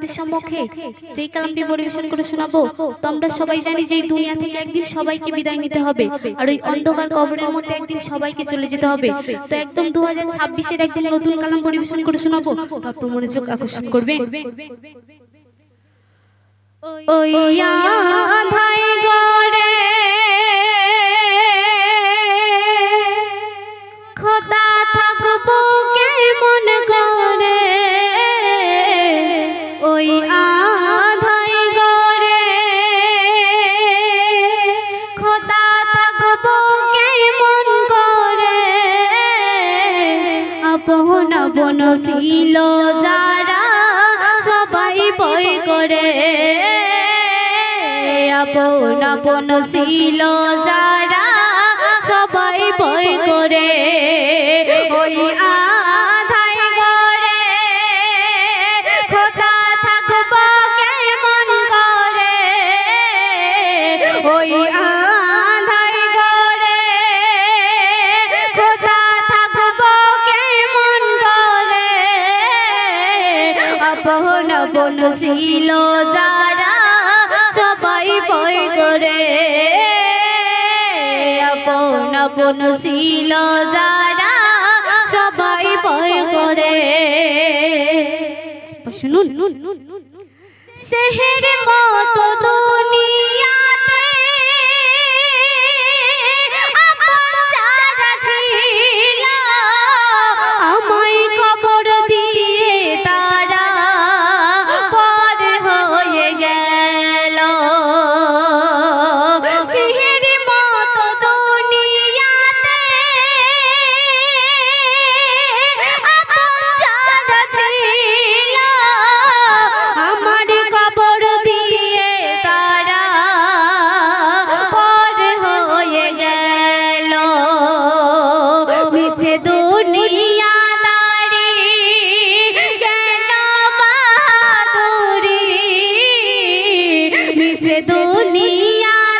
আপনাদের সম্মুখে যেই কালামটি পরিবেশন করে শোনাবো, তো আমরা সবাই জানি যে এই দুনিয়া থেকে একদিন সবাইকে বিদায় নিতে হবে, আর ওই অন্ধকার কবরের মধ্যে একদিন সবাইকে চলে যেতে হবে। তো একদম 2026-এর একদম নতুন কালাম পরিবেশন করে শোনাবো, তো আপনার মনোযোগ আকর্ষণ করবে। ওই আধাই গরে খোদা থাকবো কেমন করে, ওই আধাই গরে খোদা থাকবো কেমন করে, আপন আপন ছিল যারা সবাই ভয় করে, আপন আপন ছিল যারা সবাই ভয় করে, ওই আধাই গরে খোদা থাকবো কেমন করে, ওই আধাই গরে খোদা থাকবো কেমন করে, আপন আপন ছিল যারা সবাই ভয় করে, আপন আপন ছিল যারা সবাই ভয় করে। শুনুন, সেহের মতো দুনিয়াতে আপন যারা ছিল, আমায় কবর দিয়ে তারা পর হয়ে গেল, সেহের মতো দুনিয়াতে আপন যারা ছিল, আমার কবর দিয়ে তারা পর হয়ে গেল, মিছে দুনিয়াদারি কেন বাহাদুরি, মিছে দুনিয়াদারি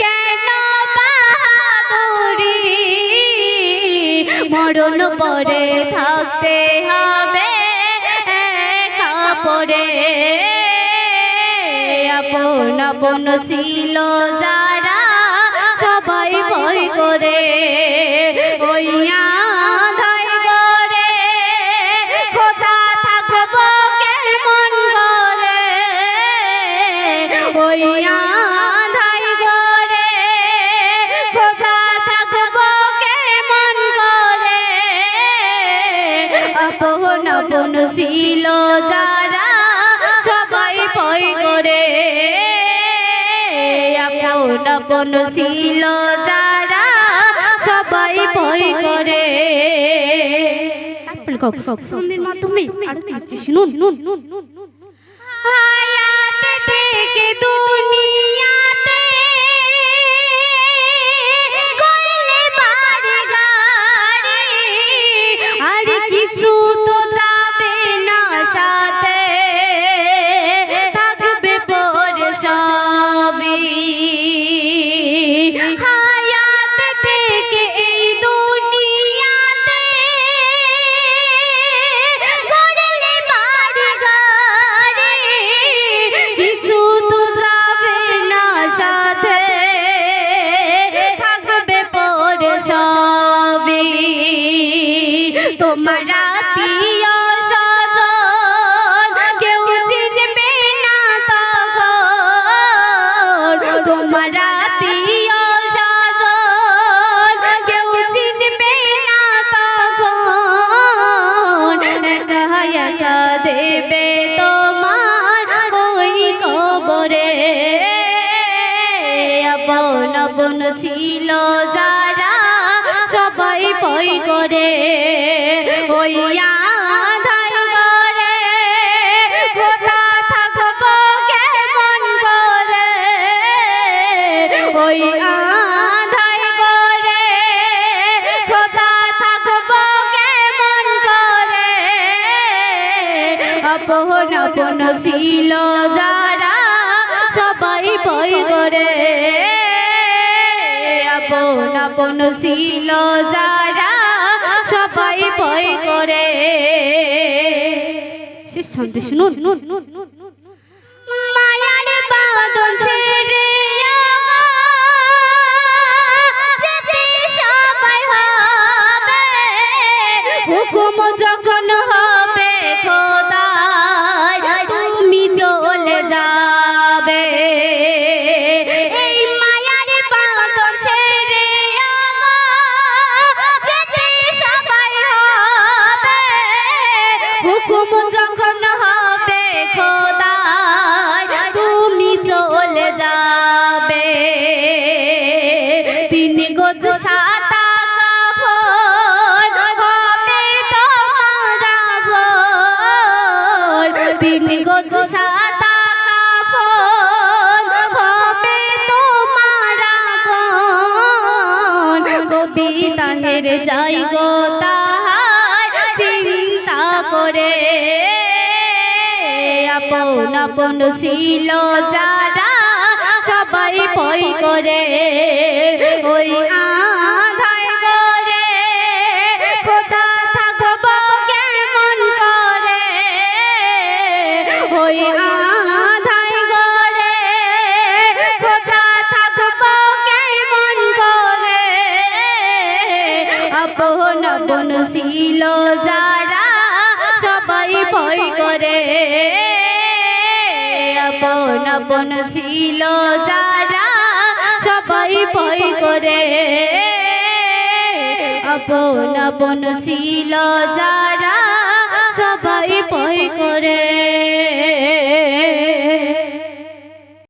কেন বাহাদুরি, মরণ পরে থাকতে হবে একা পরে, আপন আপন ছিল যারা সবাই ভয় করে, ওই আধাই গরে খোদা থাকবো কেমন করে, ওই আধাই গরে খোদা থাকবো কেমন করে, আপন আপন ছিল যারা সবাই ভয় করে, আপন আপন ছিল যারা সবাই ভয় করে। সন্ধ্যের মাধ্যমে আরো দিচ্ছি, শুনুন। হায়াত থেকে দুনিয়াতে কইলে বাড়ি গাড়ি, আর কিছু তো যাবে না সাথে, থাকবে পরে সবই, হায়াত থেকে এই দুনিয়াতে গড়লে বাড়ি গাড়ি, কিছু তো যাবে না সাথে, থাকবে পরে সবই, তোমার আত্মীয় স্বজন কেউ চিনবে না তখন, তোমার আত্মীয় স্বজন কেউ চিনবে না তখন, একা একা দেবে তোমার ওই কবরে, আপন আপন ছিল যারা সবাই ভয় করে, ওই আধাই গরে খোদা থাকবো কেমন করে, ওই আধাই গরে খোদা থাকবো কেমন করে, আপন আপন ছিল যারা সবাই ভয় করে, আপন আপন ছিল যারা সবাই ভয় করে। শেষ ছন্দে শুনুন। মায়ার বাঁধন ছেড়ে সবাই হবে, হুকুম যখন হবে খোদার তুমি চলে যাবে। এই মায়ার বাঁধন ছেড়ে সবাই হবে, হুকুম যখন হবে খোদার তুমি চলে যাবে। 3 গজ সাদা কাপড় হবে তোমার আভরণ, 3 গজ সাদা কাপড় হবে তোমার আভরণ। কবি তাহের যাই গো তাহার চিন্তা করে, আপন আপন ছিল যারা সবাই ভয় করে। ওই আধার করে খোদা থাকবো কেমন করে, ওই আধার করে খোদা থাকবো কেমন করে। আপন আপন ছিল যারা সবাই ভয় করে, আপন আপন ছিল যারা সবাই ভয় করে, আপন আপন ছিল যারা সবাই ভয় করে।